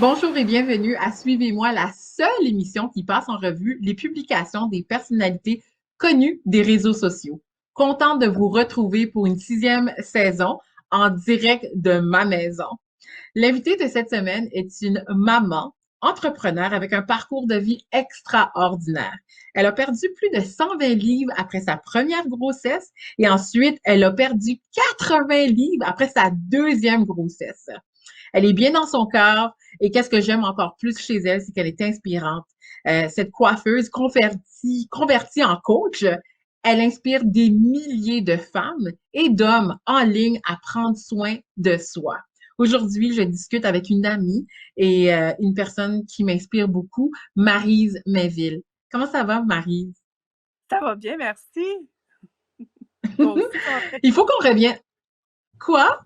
Bonjour et bienvenue à Suivez-moi, la seule émission qui passe en revue les publications des personnalités connues des réseaux sociaux. Contente de vous retrouver pour une sixième saison en direct de ma maison. L'invitée de cette semaine est une maman entrepreneur avec un parcours de vie extraordinaire. Elle a perdu plus de 120 livres après sa première grossesse et ensuite elle a perdu 80 livres après sa deuxième grossesse. Elle est bien dans son corps et qu'est-ce que j'aime encore plus chez elle, c'est qu'elle est inspirante. Cette coiffeuse convertie en coach, elle inspire des milliers de femmes et d'hommes en ligne à prendre soin de soi. Aujourd'hui, je discute avec une amie et une personne qui m'inspire beaucoup, Maryse Mainville. Comment ça va, Maryse? Ça va bien, merci. Toi aussi, ça va bien? Il faut qu'on revienne. Quoi?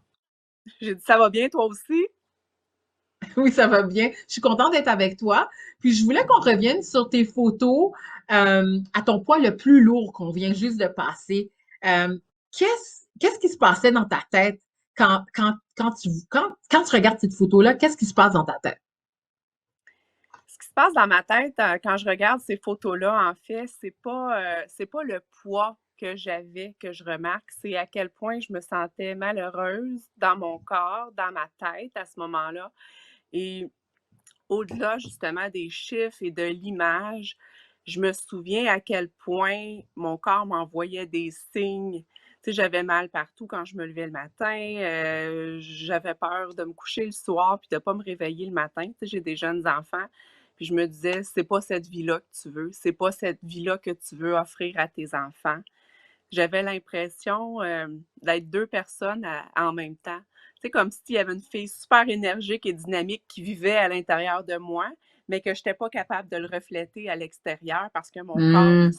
J'ai dit ça va bien, toi aussi? Oui, ça va bien. Je suis contente d'être avec toi. Puis je voulais qu'on revienne sur tes photos à ton poids le plus lourd qu'on vient juste de passer. Qu'est-ce qui se passait dans ta tête quand tu regardes cette photo-là? Qu'est-ce qui se passe dans ta tête? Ce qui se passe dans ma tête quand je regarde ces photos-là, en fait, c'est pas le poids que j'avais que je remarque, c'est à quel point je me sentais malheureuse dans mon corps, dans ma tête à ce moment-là. Et au-delà justement des chiffres et de l'image, je me souviens à quel point mon corps m'envoyait des signes. Tu sais, j'avais mal partout quand je me levais le matin, j'avais peur de me coucher le soir puis de pas me réveiller le matin. Tu sais, j'ai des jeunes enfants, puis je me disais: «C'est pas cette vie-là que tu veux, c'est pas cette vie-là que tu veux offrir à tes enfants». J'avais l'impression, d'être 2 personnes en même temps. Tu sais, comme s'il y avait une fille super énergique et dynamique qui vivait à l'intérieur de moi, mais que je n'étais pas capable de le refléter à l'extérieur parce que mon corps me. Hmm.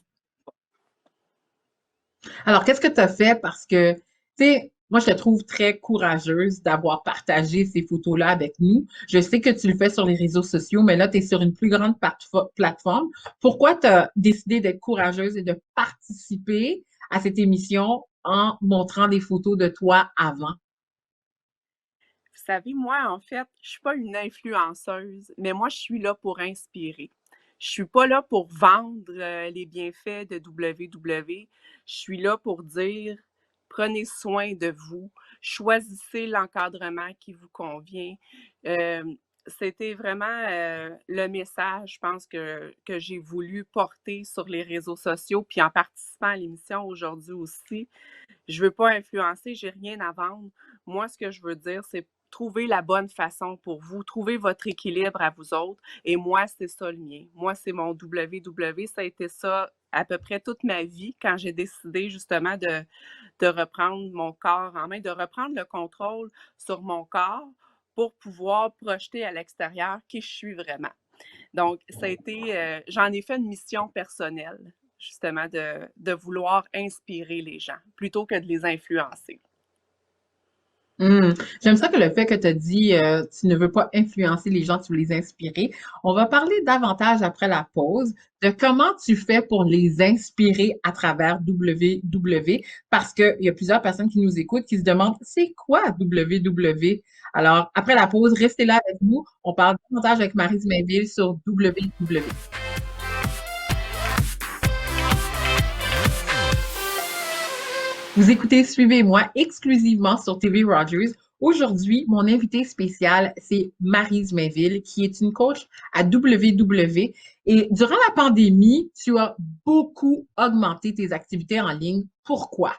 Alors, qu'est-ce que tu as fait? Parce que, tu sais, moi, je te trouve très courageuse d'avoir partagé ces photos-là avec nous. Je sais que tu le fais sur les réseaux sociaux, mais là, tu es sur une plus grande plateforme. Pourquoi tu as décidé d'être courageuse et de participer à cette émission en montrant des photos de toi avant? Vous savez, moi, en fait, je suis pas une influenceuse, mais moi, je suis là pour inspirer. Je suis pas là pour vendre les bienfaits de WW. Je suis là pour dire, prenez soin de vous, choisissez l'encadrement qui vous convient. Euh, C'était vraiment le message, je pense, que j'ai voulu porter sur les réseaux sociaux, puis en participant à l'émission aujourd'hui aussi. Je veux pas influencer, j'ai rien à vendre. Moi, ce que je veux dire, c'est trouver la bonne façon pour vous, trouver votre équilibre à vous autres. Et moi, c'est ça le mien. Moi, c'est mon WW. Ça a été ça à peu près toute ma vie quand j'ai décidé justement de reprendre mon corps en main, de reprendre le contrôle sur mon corps pour pouvoir projeter à l'extérieur qui je suis vraiment. Donc, ça a été, j'en ai fait une mission personnelle, justement, de vouloir inspirer les gens plutôt que de les influencer. Hmm. J'aime ça que le fait que tu as dit tu ne veux pas influencer les gens, tu veux les inspirer. On va parler davantage après la pause de comment tu fais pour les inspirer à travers WW parce qu'il y a plusieurs personnes qui nous écoutent qui se demandent c'est quoi WW? Alors, après la pause, restez là avec nous. On parle davantage avec Marie Mainville sur WW. Vous écoutez Suivez-moi exclusivement sur TV Rogers. Aujourd'hui, mon invité spécial, c'est Maryse Mainville, qui est une coach à WW. Et durant la pandémie, tu as beaucoup augmenté tes activités en ligne. Pourquoi?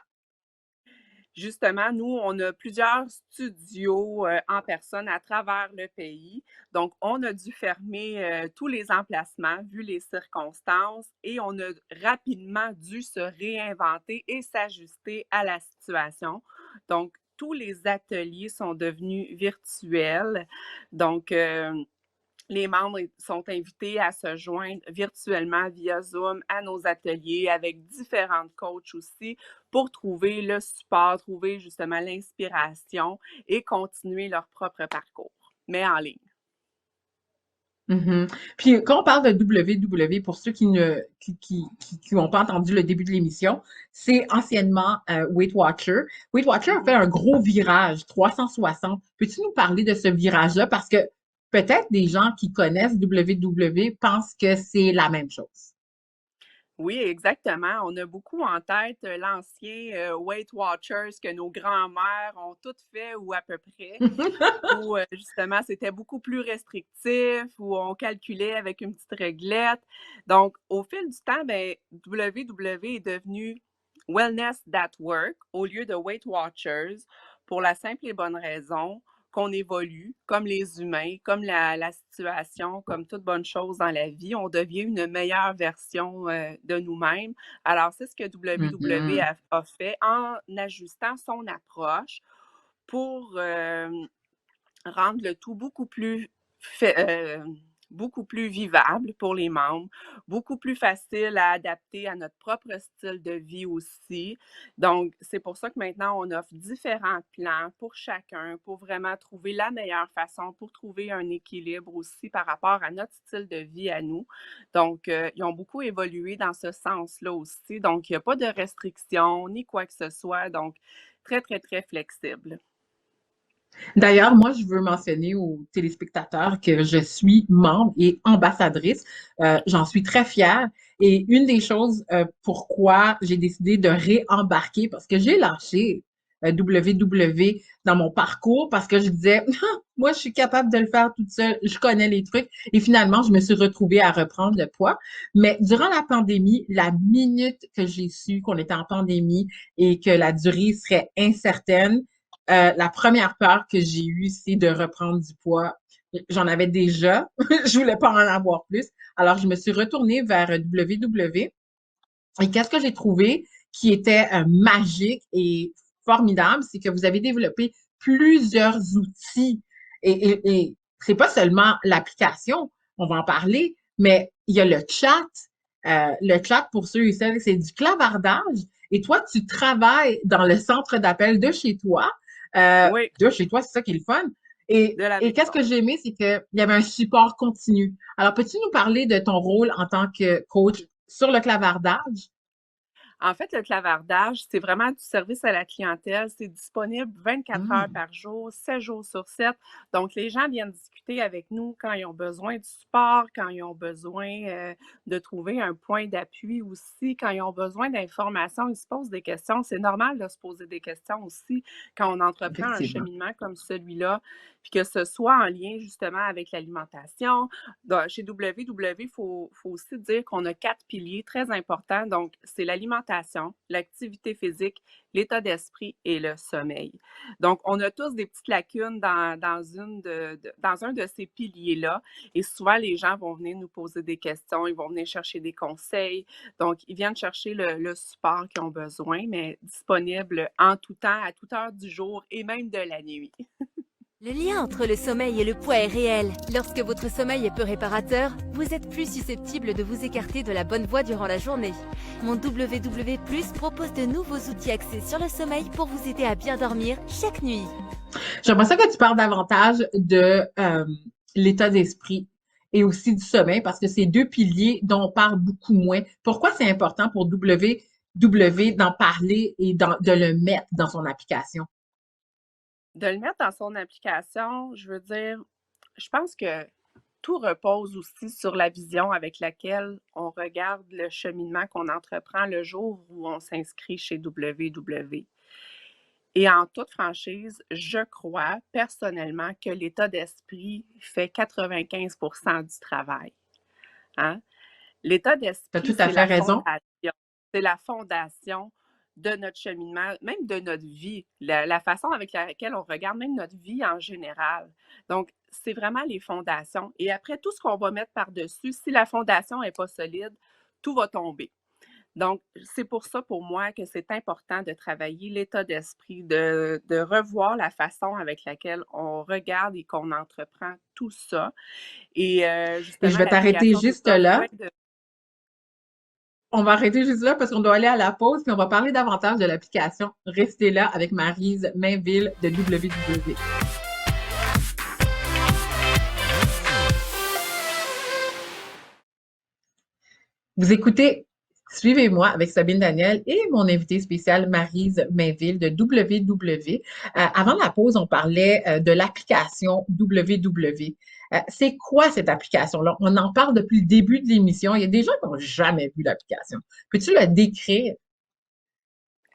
Justement, nous, on a plusieurs studios en personne à travers le pays. Donc, on a dû fermer tous les emplacements vu les circonstances et on a rapidement dû se réinventer et s'ajuster à la situation. Donc, tous les ateliers sont devenus virtuels. Donc, les membres sont invités à se joindre virtuellement via Zoom à nos ateliers avec différentes coachs aussi pour trouver le support, trouver justement l'inspiration et continuer leur propre parcours, mais en ligne. Mhm. Puis quand on parle de WW, pour ceux qui n'ont pas entendu le début de l'émission, c'est anciennement Weight Watcher. Weight Watcher a fait Mhm. un gros virage 360. Peux-tu nous parler de ce virage-là? Parce que peut-être des gens qui connaissent WW pensent que c'est la même chose. Oui, exactement. On a beaucoup en tête l'ancien Weight Watchers que nos grands-mères ont toutes fait ou à peu près, où justement c'était beaucoup plus restrictif, où on calculait avec une petite réglette. Donc, au fil du temps, ben, WW est devenu Wellness That Work au lieu de Weight Watchers pour la simple et bonne raison qu'on évolue comme les humains, comme la situation, comme toute bonne chose dans la vie. On devient une meilleure version de nous-mêmes. Alors, c'est ce que WW Mhm. a fait en ajustant son approche pour rendre le tout beaucoup plus vivable pour les membres, beaucoup plus facile à adapter à notre propre style de vie aussi. Donc, c'est pour ça que maintenant, on offre différents plans pour chacun, pour vraiment trouver la meilleure façon, pour trouver un équilibre aussi par rapport à notre style de vie à nous. Donc, ils ont beaucoup évolué dans ce sens-là aussi. Donc, il n'y a pas de restrictions ni quoi que ce soit. Donc, très, très, très flexible. D'ailleurs, moi, je veux mentionner aux téléspectateurs que je suis membre et ambassadrice. J'en suis très fière. Et une des choses pourquoi j'ai décidé de réembarquer, parce que j'ai lâché WW dans mon parcours, parce que je disais, moi, je suis capable de le faire toute seule, je connais les trucs. Et finalement, je me suis retrouvée à reprendre le poids. Mais durant la pandémie, la minute que j'ai su qu'on était en pandémie et que la durée serait incertaine, la première peur que j'ai eue, c'est de reprendre du poids. J'en avais déjà, je voulais pas en avoir plus. Alors, je me suis retournée vers WW. Et qu'est-ce que j'ai trouvé qui était magique et formidable, c'est que vous avez développé plusieurs outils. Et c'est pas seulement l'application, on va en parler, mais il y a le chat. Le chat, pour ceux et celles, c'est du clavardage. Et toi, tu travailles dans le centre d'appel de chez toi. Oui, De chez toi, c'est ça qui est le fun. Et, de la et qu'est-ce maison. que j'ai aimé, c'est qu'il y avait un support continu. Alors, peux-tu nous parler de ton rôle en tant que coach sur le clavardage? En fait, le clavardage, c'est vraiment du service à la clientèle. C'est disponible 24 heures Hmm, par jour, 7 jours sur 7. Donc, les gens viennent discuter avec nous quand ils ont besoin du support, quand ils ont besoin de trouver un point d'appui aussi, quand ils ont besoin d'informations, ils se posent des questions. C'est normal de se poser des questions aussi quand on entreprend un effectivement. cheminement comme celui-là, puis que ce soit en lien justement avec l'alimentation. Chez WW, faut aussi dire qu'on a 4 piliers très importants. Donc, c'est l'alimentation, l'activité physique, l'état d'esprit et le sommeil. Donc, on a tous des petites lacunes dans un de ces piliers-là. Et souvent, les gens vont venir nous poser des questions, ils vont venir chercher des conseils. Donc, ils viennent chercher le support qu'ils ont besoin, mais disponible en tout temps, à toute heure du jour et même de la nuit. Le lien entre le sommeil et le poids est réel. Lorsque votre sommeil est peu réparateur, vous êtes plus susceptible de vous écarter de la bonne voie durant la journée. Mon WW+ propose de nouveaux outils axés sur le sommeil pour vous aider à bien dormir chaque nuit. J'aimerais ça que tu parles davantage de l'état d'esprit et aussi du sommeil parce que c'est deux piliers dont on parle beaucoup moins. Pourquoi c'est important pour WW d'en parler et de le mettre dans son application? De le mettre dans son application, je veux dire, je pense que tout repose aussi sur la vision avec laquelle on regarde le cheminement qu'on entreprend le jour où on s'inscrit chez WW. Et en toute franchise, je crois personnellement que l'état d'esprit fait 95% du travail. Hein? L'état Tu as d'esprit, tout à fait raison. c'est la fondation de notre cheminement, même de notre vie, la façon avec laquelle on regarde même notre vie en général. Donc, c'est vraiment les fondations. Et après, tout ce qu'on va mettre par-dessus, si la fondation n'est pas solide, tout va tomber. Donc, c'est pour ça, pour moi, que c'est important de travailler l'état d'esprit, de revoir la façon avec laquelle on regarde et qu'on entreprend tout ça. Et Et je justement, vais t'arrêter l'application nous juste offre là. plein de... On va arrêter juste là parce qu'on doit aller à la pause, puis on va parler davantage de l'application. Restez là avec Maryse Mainville de WW. Vous écoutez Suivez-moi avec Sabine Daniel et mon invité spécial Maryse Mainville de WW. Avant la pause, on parlait de l'application WW. C'est quoi cette application-là? On en parle depuis le début de l'émission. Il y a des gens qui n'ont jamais vu l'application. Peux-tu la décrire?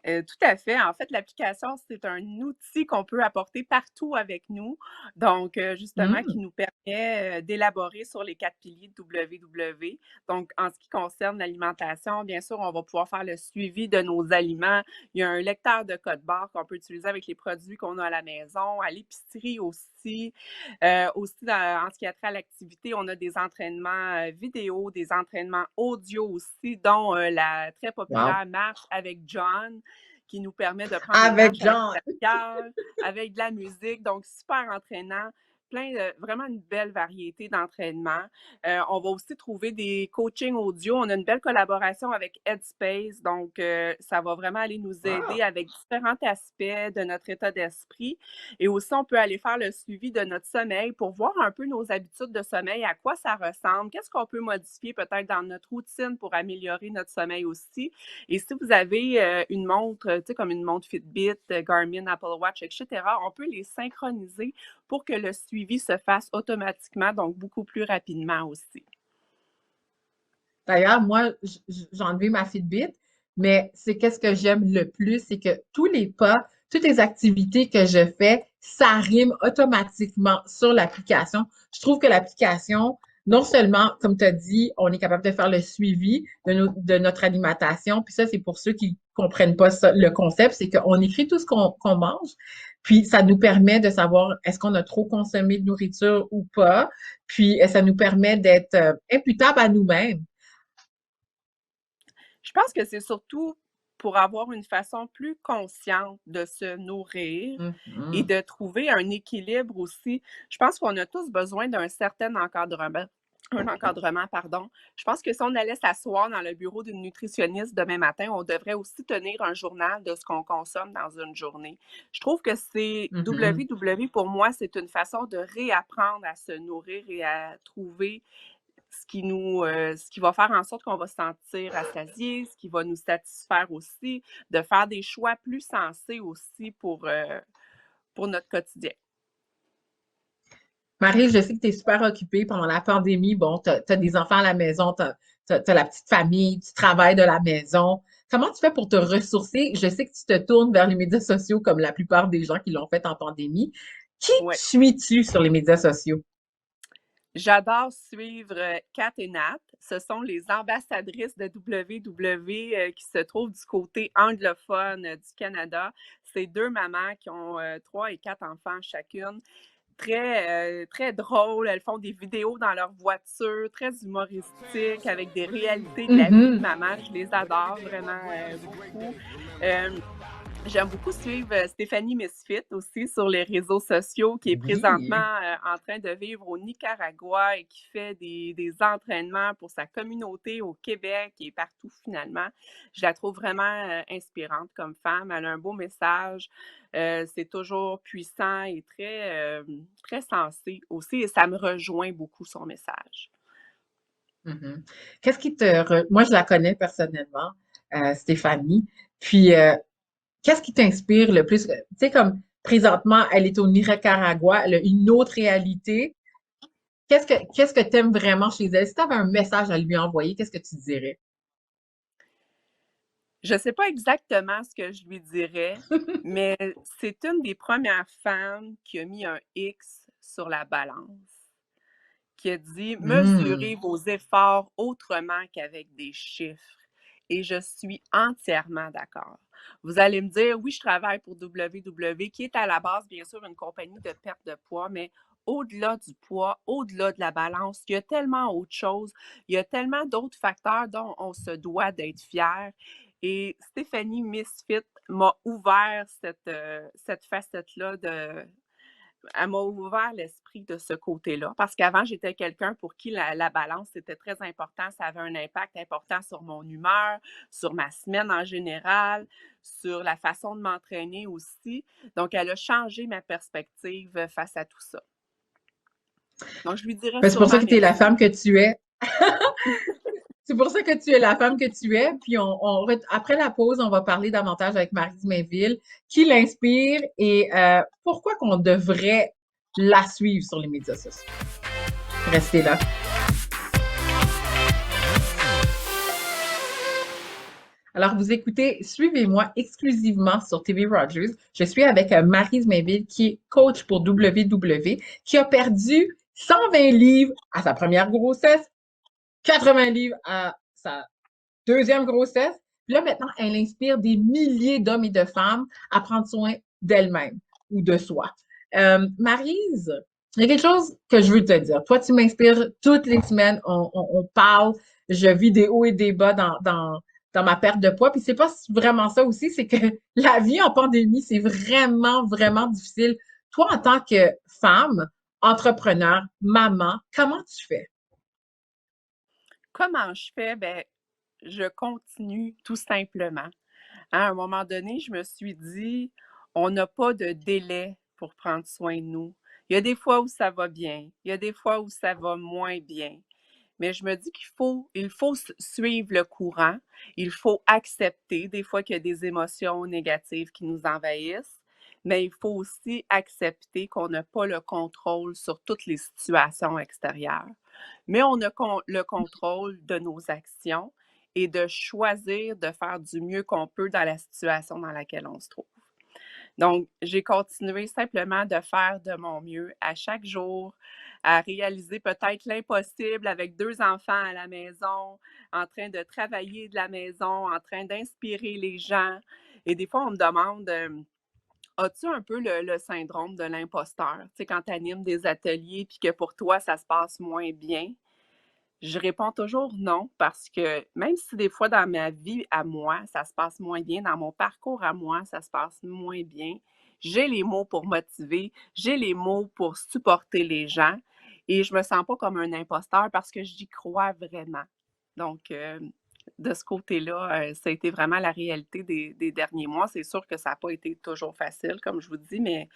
Tout à fait. En fait, l'application, c'est un outil qu'on peut apporter partout avec nous. Donc, justement, qui Hmm. nous permet d'élaborer sur les 4 piliers de WW. Donc, en ce qui concerne l'alimentation, bien sûr, on va pouvoir faire le suivi de nos aliments. Il y a un lecteur de code barre qu'on peut utiliser avec les produits qu'on a à la maison, à l'épicerie aussi. En ce qui a trait à l'activité, on a des entraînements vidéo, des entraînements audio aussi, dont la très Wow. populaire marche avec John, qui nous permet de prendre des Avec marches à John. l'extérieur, avec de la musique. Donc, super entraînant. Vraiment une belle variété d'entraînements. On va aussi trouver des coachings audio. On a une belle collaboration avec Headspace. Donc, ça va vraiment aller nous aider Wow. avec différents aspects de notre état d'esprit. Et aussi, on peut aller faire le suivi de notre sommeil pour voir un peu nos habitudes de sommeil, à quoi ça ressemble, qu'est-ce qu'on peut modifier peut-être dans notre routine pour améliorer notre sommeil aussi. Et si vous avez une montre, tu sais, comme une montre Fitbit, Garmin, Apple Watch, etc., on peut les synchroniser pour que le suivi se fasse automatiquement, donc beaucoup plus rapidement aussi. D'ailleurs, moi, j'ai enlevé ma Fitbit, mais c'est qu'est-ce que j'aime le plus, c'est que tous les pas, toutes les activités que je fais, ça rime automatiquement sur l'application. Je trouve que l'application, non seulement, comme tu as dit, on est capable de faire le suivi de notre alimentation, puis ça, c'est pour ceux qui comprennent pas ça, le concept, c'est qu'on écrit tout ce qu'on mange, puis ça nous permet de savoir est-ce qu'on a trop consommé de nourriture ou pas, puis ça nous permet d'être imputable à nous-mêmes. Je pense que c'est surtout pour avoir une façon plus consciente de se nourrir et Mhm. de trouver un équilibre aussi. Je pense qu'on a tous besoin d'un certain encadrement. Un encadrement, pardon. Je pense que si on allait s'asseoir dans le bureau d'une nutritionniste demain matin, on devrait aussi tenir un journal de ce qu'on consomme dans une journée. Je trouve que c'est Mhm. WW pour moi, c'est une façon de réapprendre à se nourrir et à trouver ce qui va faire en sorte qu'on va se sentir rassasié, ce qui va nous satisfaire aussi, de faire des choix plus sensés aussi pour notre quotidien. Marie, je sais que tu es super occupée pendant la pandémie. Bon, tu as des enfants à la maison, tu as la petite famille, tu travailles de la maison. Comment tu fais pour te ressourcer? Je sais que tu te tournes vers les médias sociaux comme la plupart des gens qui l'ont fait en pandémie. Qui Ouais. suis-tu sur les médias sociaux? J'adore suivre Kat et Nat. Ce sont les ambassadrices de WW qui se trouvent du côté anglophone du Canada. C'est 2 mamans qui ont 3 et 4 enfants chacune. Très drôles. Elles font des vidéos dans leur voiture, très humoristiques, avec des réalités de la vie de Mhm. maman. Je les adore vraiment beaucoup. Euh, J'aime beaucoup suivre Stéphanie Misfit aussi sur les réseaux sociaux, qui est présentement Oui. en train de vivre au Nicaragua et qui fait des entraînements pour sa communauté au Québec et partout finalement. Je la trouve vraiment inspirante comme femme. Elle a un beau message. C'est toujours puissant et très sensé aussi. Et ça me rejoint beaucoup son message. Mhm. Qu'est-ce qui Moi, je la connais personnellement, Stéphanie. Puis, qu'est-ce qui t'inspire le plus? Tu sais, comme présentement, elle est au Nicaragua, elle a une autre réalité. Qu'est-ce que tu aimes vraiment chez elle? Si tu avais un message à lui envoyer, qu'est-ce que tu dirais? Je ne sais pas exactement ce que je lui dirais, mais c'est une des premières femmes qui a mis un X sur la balance, qui a dit Hmm. mesurez vos efforts autrement qu'avec des chiffres. Et je suis entièrement d'accord. Vous allez me dire, oui, je travaille pour WW, qui est à la base, bien sûr, une compagnie de perte de poids, mais au-delà du poids, au-delà de la balance, il y a tellement autre chose, il y a tellement d'autres facteurs dont on se doit d'être fier. Et Stéphanie Misfit m'a ouvert cette facette-là elle m'a ouvert l'esprit de ce côté-là. Parce qu'avant, j'étais quelqu'un pour qui la balance, c'était très important. Ça avait un impact important sur mon humeur, sur ma semaine en général, sur la façon de m'entraîner aussi. Donc, elle a changé ma perspective face à tout ça. Donc, je lui dirais Ben, c'est pour ça sûrement que tu es la merci. femme que tu es. C'est pour ça que tu es la femme que tu es. Puis après la pause, on va parler davantage avec Marie Mainville, qui l'inspire et pourquoi qu'on devrait la suivre sur les médias sociaux. Restez là. Alors, vous écoutez Suivez-moi exclusivement sur TV Rogers. Je suis avec Maryse Mainville, qui est coach pour WW, qui a perdu 120 livres à sa première grossesse, 80 livres à sa deuxième grossesse. Puis là, maintenant, elle inspire des milliers d'hommes et de femmes à prendre soin d'elles-mêmes ou de soi. Maryse, il y a quelque chose que je veux te dire. Toi, tu m'inspires toutes les semaines. On parle, je vis des hauts et des bas dans ma perte de poids. Puis c'est pas vraiment ça aussi, c'est que la vie en pandémie, c'est vraiment, vraiment difficile. Toi, en tant que femme, entrepreneur, maman, comment tu fais? Comment je fais? Ben, je continue tout simplement. À un moment donné, je me suis dit, on n'a pas de délai pour prendre soin de nous. Il y a des fois où ça va bien, il y a des fois où ça va moins bien. Mais je me dis qu'il faut suivre le courant, il faut accepter des fois qu'il y a des émotions négatives qui nous envahissent, mais il faut aussi accepter qu'on n'a pas le contrôle sur toutes les situations extérieures. Mais on a le contrôle de nos actions et de choisir de faire du mieux qu'on peut dans la situation dans laquelle on se trouve. Donc, j'ai continué simplement de faire de mon mieux à chaque jour, à réaliser peut-être l'impossible avec 2 enfants à la maison, en train de travailler de la maison, en train d'inspirer les gens. Et des fois, on me demande, as-tu un peu le syndrome de l'imposteur? Tu sais, quand tu animes des ateliers puis que pour toi, ça se passe moins bien. Je réponds toujours non parce que même si des fois dans ma vie à moi, ça se passe moins bien, dans mon parcours à moi, ça se passe moins bien, j'ai les mots pour motiver, j'ai les mots pour supporter les gens et je me sens pas comme un imposteur parce que j'y crois vraiment. Donc, de ce côté-là, ça a été vraiment la réalité des derniers mois. C'est sûr que ça n'a pas été toujours facile, comme je vous dis, mais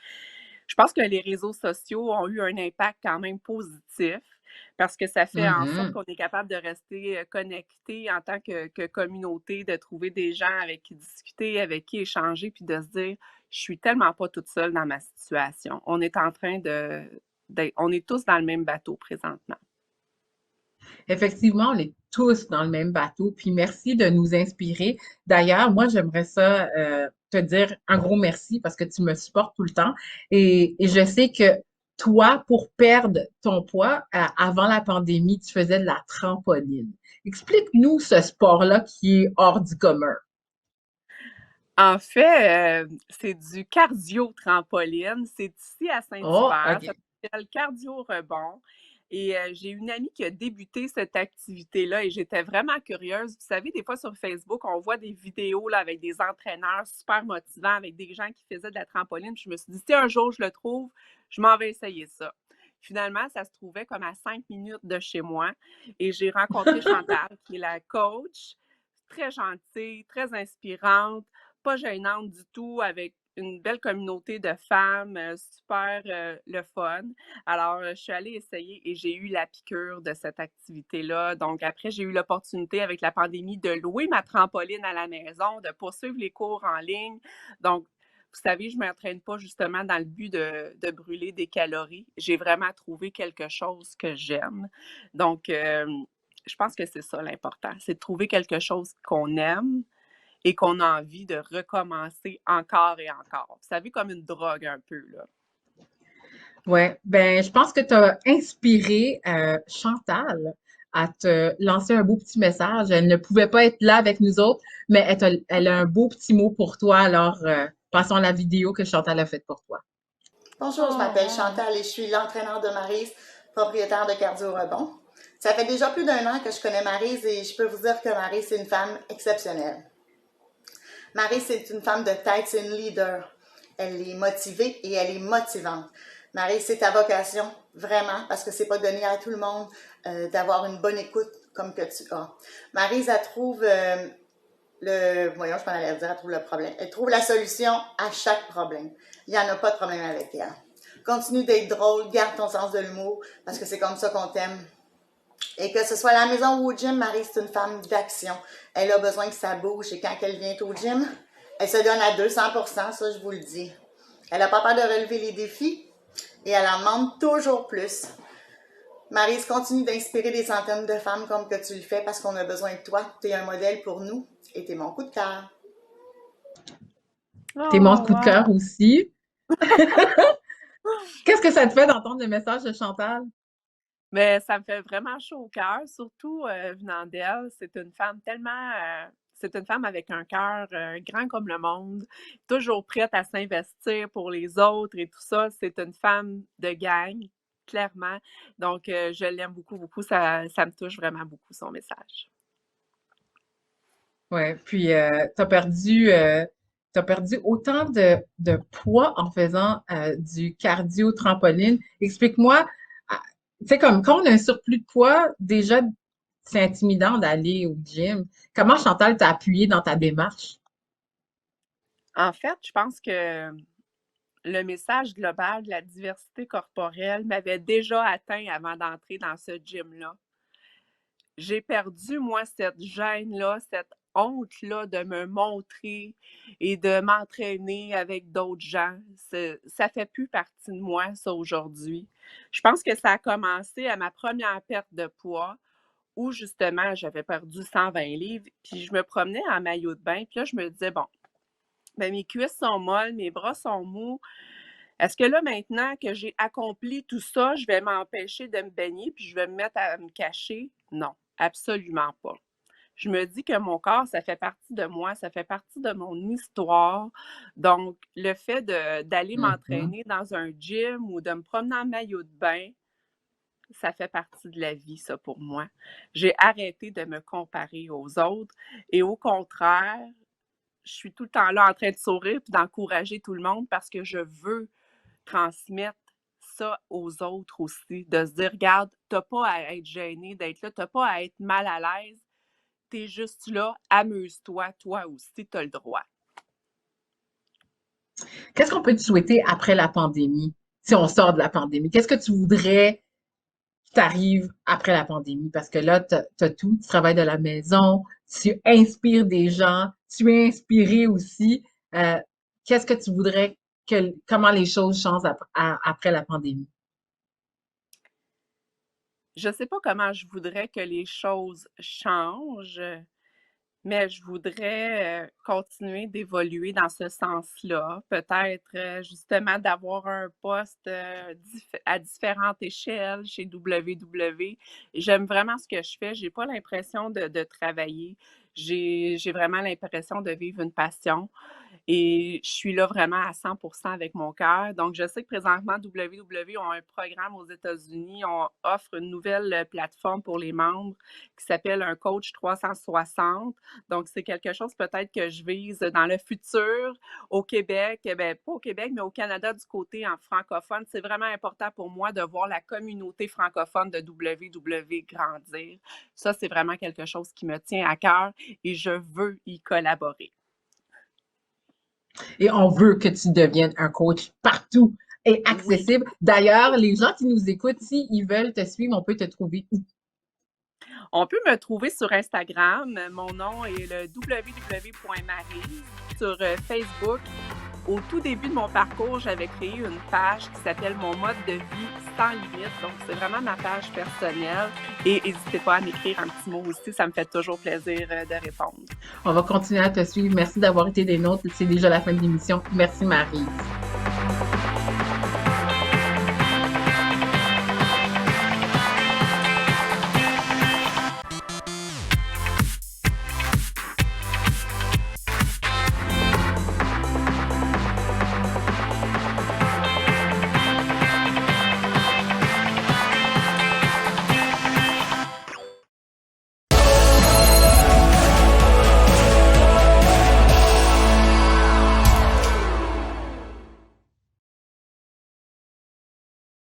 je pense que les réseaux sociaux ont eu un impact quand même positif parce que ça fait en sorte Mhm. qu'on est capable de rester connecté en tant que communauté, de trouver des gens avec qui discuter, avec qui échanger, puis de se dire, je suis tellement pas toute seule dans ma situation. On est en train on est tous dans le même bateau présentement. Effectivement, on est tous dans le même bateau. Puis merci de nous inspirer. D'ailleurs, moi, j'aimerais ça te dire un gros merci parce que tu me supportes tout le temps. Et je sais que toi, pour perdre ton poids, avant la pandémie, tu faisais de la trampoline. Explique-nous ce sport-là qui est hors du commun. En fait, c'est du cardio-trampoline. C'est ici à Oh, Saint-Hubert. Ça OK. s'appelle cardio-rebond. Et j'ai une amie qui a débuté cette activité-là et j'étais vraiment curieuse. Vous savez, des fois sur Facebook, on voit des vidéos là, avec des entraîneurs super motivants, avec des gens qui faisaient de la trampoline. Puis je me suis dit, si un jour je le trouve, je m'en vais essayer ça. Finalement, ça se trouvait comme à 5 minutes de chez moi. Et j'ai rencontré Chantal, qui est la coach, très gentille, très inspirante, pas gênante du tout, avec une belle communauté de femmes, super le fun. Alors, je suis allée essayer et j'ai eu la piqûre de cette activité-là. Donc, après, j'ai eu l'opportunité avec la pandémie de louer ma trampoline à la maison, de poursuivre les cours en ligne. Donc, vous savez, je ne m'entraîne pas justement dans le but de brûler des calories. J'ai vraiment trouvé quelque chose que j'aime. Donc, je pense que c'est ça l'important, c'est de trouver quelque chose qu'on aime et qu'on a envie de recommencer encore et encore. Vous savez, comme une drogue un peu, là. Ouais, ben je pense que tu as inspiré Chantal à te lancer un beau petit message. Elle ne pouvait pas être là avec nous autres, mais elle a un beau petit mot pour toi. Alors, passons à la vidéo que Chantal a faite pour toi. Bonjour, je m'appelle Chantal et je suis l'entraîneur de Maryse, propriétaire de Cardio Rebond. Ça fait déjà plus d'1 an que je connais Maryse et je peux vous dire que Maryse, c'est une femme exceptionnelle. Maryse, c'est une femme de tête, c'est une leader. Elle est motivée et elle est motivante. Maryse, c'est ta vocation, vraiment, parce que c'est pas donné à tout le monde d'avoir une bonne écoute comme que tu as. Maryse, elle trouve voyons, je m'en allais dire, elle trouve le problème. Elle trouve la solution à chaque problème. Il n'y en a pas de problème avec elle. Continue d'être drôle, garde ton sens de l'humour, parce que c'est comme ça qu'on t'aime. Et que ce soit à la maison ou au gym, Marie, c'est une femme d'action. Elle a besoin que ça bouge et quand elle vient au gym, elle se donne à 200%, ça je vous le dis. Elle n'a pas peur de relever les défis et elle en demande toujours plus. Maryse, continue d'inspirer des centaines de femmes comme que tu le fais parce qu'on a besoin de toi. Tu es un modèle pour nous et tu es mon coup de cœur. T'es mon Oh, coup de wow! cœur aussi. Qu'est-ce que ça te fait d'entendre le message de Chantal? Mais ça me fait vraiment chaud au cœur, surtout venant d'elle. C'est une femme avec un cœur grand comme le monde, toujours prête à s'investir pour les autres et tout ça. C'est une femme de gang, clairement. Donc, je l'aime beaucoup, beaucoup. Ça me touche vraiment beaucoup, son message. Ouais, puis t'as perdu autant de poids en faisant du cardio trampoline. Explique-moi, tu sais, comme quand on a un surplus de poids, déjà, c'est intimidant d'aller au gym. Comment Chantal t'a appuyé dans ta démarche? En fait, je pense que le message global de la diversité corporelle m'avait déjà atteint avant d'entrer dans ce gym-là. J'ai perdu, moi, cette gêne-là, cette honte-là de me montrer et de m'entraîner avec d'autres gens. Ça fait plus partie de moi, ça, aujourd'hui. Je pense que ça a commencé à ma première perte de poids où, justement, j'avais perdu 120 livres, puis je me promenais en maillot de bain, puis là, je me disais, bon, ben, mes cuisses sont molles, mes bras sont mous. Est-ce que là, maintenant que j'ai accompli tout ça, je vais m'empêcher de me baigner puis je vais me mettre à me cacher? Non, absolument pas. Je me dis que mon corps, ça fait partie de moi, ça fait partie de mon histoire. Donc, le fait d'aller Mhm. m'entraîner dans un gym ou de me promener en maillot de bain, ça fait partie de la vie, ça, pour moi. J'ai arrêté de me comparer aux autres et au contraire, je suis tout le temps là en train de sourire puis d'encourager tout le monde parce que je veux transmettre ça aux autres aussi, de se dire, regarde, t'as pas à être gêné d'être là, t'as pas à être mal à l'aise, t'es juste là, amuse-toi, toi aussi, t'as le droit. Qu'est-ce qu'on peut te souhaiter après la pandémie, si on sort de la pandémie? Qu'est-ce que tu voudrais qui t'arrive après la pandémie? Parce que là, t'as tout, tu travailles de la maison, tu inspires des gens, tu es inspiré aussi. Euh, qu'est-ce que tu voudrais comment les choses changent après la pandémie? Je sais pas comment je voudrais que les choses changent, mais je voudrais continuer d'évoluer dans ce sens-là. Peut-être justement d'avoir un poste à différentes échelles chez WW. J'aime vraiment ce que je fais. J'ai pas l'impression de travailler. J'ai vraiment l'impression de vivre une passion. Et je suis là vraiment à 100% avec mon cœur. Donc, je sais que présentement, WW ont un programme aux États-Unis. On offre une nouvelle plateforme pour les membres qui s'appelle un coach 360. Donc, c'est quelque chose peut-être que je vise dans le futur au Québec. Bien, pas au Québec, mais au Canada du côté en francophone. C'est vraiment important pour moi de voir la communauté francophone de WW grandir. Ça, c'est vraiment quelque chose qui me tient à cœur et je veux y collaborer. Et on veut que tu deviennes un coach partout et Oui. accessible. D'ailleurs, les gens qui nous écoutent, s'ils veulent te suivre, on peut te trouver où? On peut me trouver sur Instagram. Mon nom est le www.maryse. Sur Facebook, au tout début de mon parcours, j'avais créé une page qui s'appelle Mon mode de vie sans limite. Donc, c'est vraiment ma page personnelle. Et n'hésitez pas à m'écrire un petit mot aussi. Ça me fait toujours plaisir de répondre. On va continuer à te suivre. Merci d'avoir été des nôtres. C'est déjà la fin de l'émission. Merci, Marie.